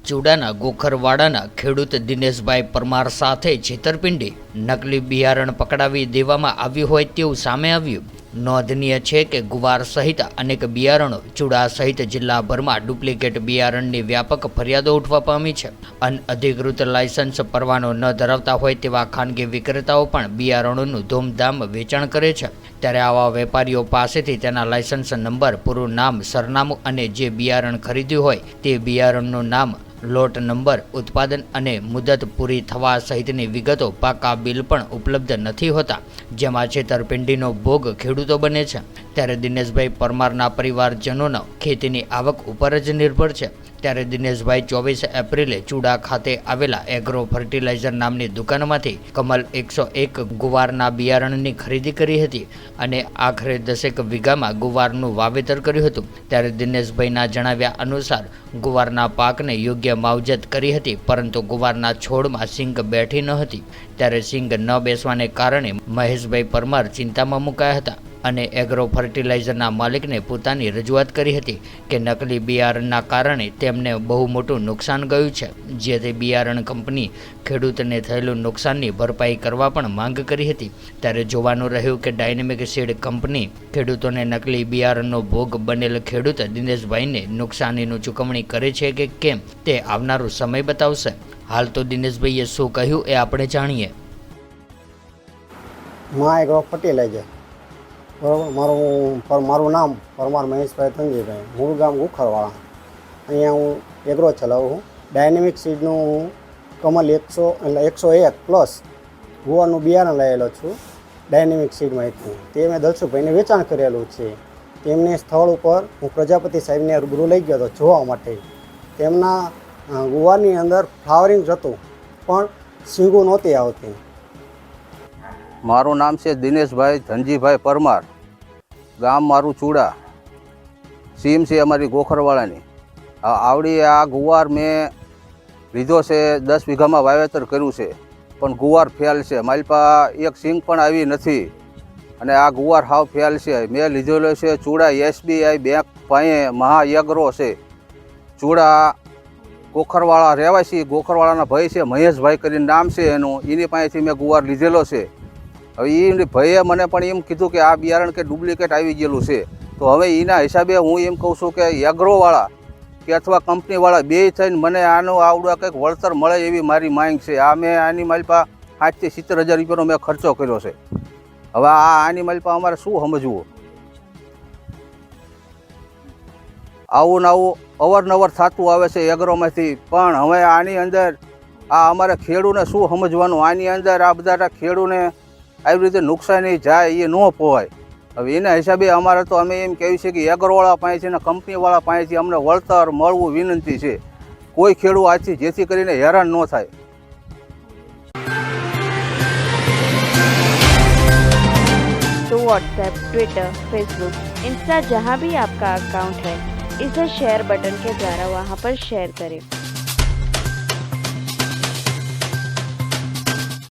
ચુડાના ગોખરવાડાના ખેડૂત દિનેશભાઈ પરમાર સાથે છેતરપિંડી નકલી બિયારણ પકડાવી દેવામાં આવ્યું હોય તેવું સામે આવ્યું। નોંધનીય છે કે ગુવાર સહિત અનેક બિયારણો ચુડા સહિત જિલ્લાભરમાં ડુપ્લિકેટ બિયારણની વ્યાપક ફરિયાદો ઉઠવા પામી છે। અનઅધિકૃત લાયસન્સ પરવાનો ન ધરાવતા હોય તેવા ખાનગી વિક્રેતાઓ પણ બિયારણોનું ધૂમધામ વેચાણ કરે છે। ત્યારે આવા વેપારીઓ પાસેથી તેના લાયસન્સ નંબર, પૂરું નામ, સરનામું અને જે બિયારણ ખરીદ્યું હોય તે બિયારણનું નામ, લોટ નંબર, ઉત્પાદન અને મુદત પૂરી થવા સહિતની વિગતો, પાકા બિલ પણ ઉપલબ્ધ નથી હોતા, જેમાં છેતરપિંડીનો ભોગ ખેડૂતો બને છે। ત્યારે દિનેશભાઈ પરમારના પરિવારજનોનો ખેતીની આવક ઉપર જ નિર્ભર છે। ત્યારે દિનેશભાઈ 24 એપ્રિલે ચુડા ખાતે આવેલા એગ્રો ફર્ટિલાઇઝર નામની દુકાનમાંથી કમલ 101 ગુવારના બિયારણની ખરીદી કરી હતી અને આખરે 10 વીઘામાં ગુવારનું વાવેતર કર્યું હતું। ત્યારે દિનેશભાઈના જણાવ્યા અનુસાર ગુવારના પાકને યોગ્ય માવજત કરી હતી, પરંતુ ગુવારના છોડમાં સિંગ બેઠી ન હતી। ત્યારે સિંગ ન બેસવાને કારણે મહેશભાઈ પરમાર ચિંતામાં મુકાયા હતા અને એગ્રો ફર્ટિલાઇઝરના માલિકને પોતાની રજૂઆત કરી હતી કે નકલી બિયારણના કારણે તેમને બહુ મોટું નુકસાન ગયું છે, જેથી બિયારણ કંપની ખેડૂતને થયેલું નુકસાનની ભરપાઈ કરવા પણ માંગ કરી હતી। ત્યારે જોવાનું રહ્યું કે ડાયનેમિક સીડ કંપની ખેડૂતોને નકલી બિયારણનો ભોગ બનેલ ખેડૂત દિનેશભાઈને નુકસાનીનું ચૂકવણી કરે છે કે કેમ તે આવનારો સમય બતાવશે। હાલ તો દિનેશભાઈએ શું કહ્યું એ આપણે જાણીએ। એગ્રો ફર્ટિલાઇઝર બરાબર, મારું નામ પરમાર મહેશભાઈ ધનજીભાઈ, મૂળ ગામ ગોખરવાડા। અહીંયા હું એગ્રો ચલાવું છું। ડાયનેમિક સીડનું હું કમલ 101 પ્લસ ગુવારનું બિયારણ લાવેલો છું ડાયનેમિક સીડમાંથી। તે મેં દલસુભાઈને વેચાણ કરેલું છે। તેમને સ્થળ ઉપર હું પ્રજાપતિ સાહેબને રૂબરૂ લઈ ગયો હતો જોવા માટે। તેમના ગુવારની અંદર ફ્લાવરિંગ હતું પણ સિંગો નહોતી આવતી। મારું નામ છે દિનેશભાઈ ધનજીભાઈ પરમાર, ગામ મારું ચુડા, સીમ છે અમારી ગોખરવાડાની। આવડી આ ગુવાર મેં લીધો છે, 10 વીઘામાં વાવેતર કર્યું છે, પણ ગુવાર ફેલ છે। મારી પાસે એક સિંગ પણ આવી નથી અને આ ગુવાર હાવ ફેલ છે। મેં લીધેલો છે ચુડા SBI બેંક પાસે, મહા એગ્રો છે ચુડા, ગોખરવાડા રહેવાસી, ગોખરવાડાના ભાઈ છે મહેશભાઈ કરીને નામ છે એનું, એની પાસેથી મેં ગુવાર લીધેલો છે। હવે એ ભાઈએ મને પણ એમ કીધું કે આ બિયારણ કે ડુપ્લિકેટ આવી ગયેલું છે, તો હવે એના હિસાબે હું એમ કહું છું કે એગ્રોવાળા કે અથવા કંપનીવાળા બે થઈને મને આનું આવડું કંઈક વળતર મળે એવી મારી માંગ છે। આ મેં આની મારી પાસે 60 થી 70 હજાર રૂપિયાનો મેં ખર્ચો કર્યો છે। હવે આની મારી પાસે અમારે શું સમજવું? આવું ને આવું અવારનવાર થતું આવે છે એગ્રોમાંથી, પણ હવે આની અંદર આ અમારે ખેડૂને શું સમજવાનું? આની અંદર આ બધા ખેડૂને આવી રીતે નુકસાની જાય એ ન પોવાય। હવે એના હિસાબે અમારે તો અમે એમ કહેવું છે કે એગ્રોવાળા પાસેથી અને કંપનીવાળા પાસેથી અમને વળતર મળવું વિનંતી છે। કોઈ ખેડૂત આજથી જેથી કરીને હેરાન ન થાય। तो व्हाट्सएप, ट्विटर, फेसबुक, इंस्टा जहाँ भी आपका अकाउंट है, इसे शेयर बटन के द्वारा वहाँ पर शेयर करें।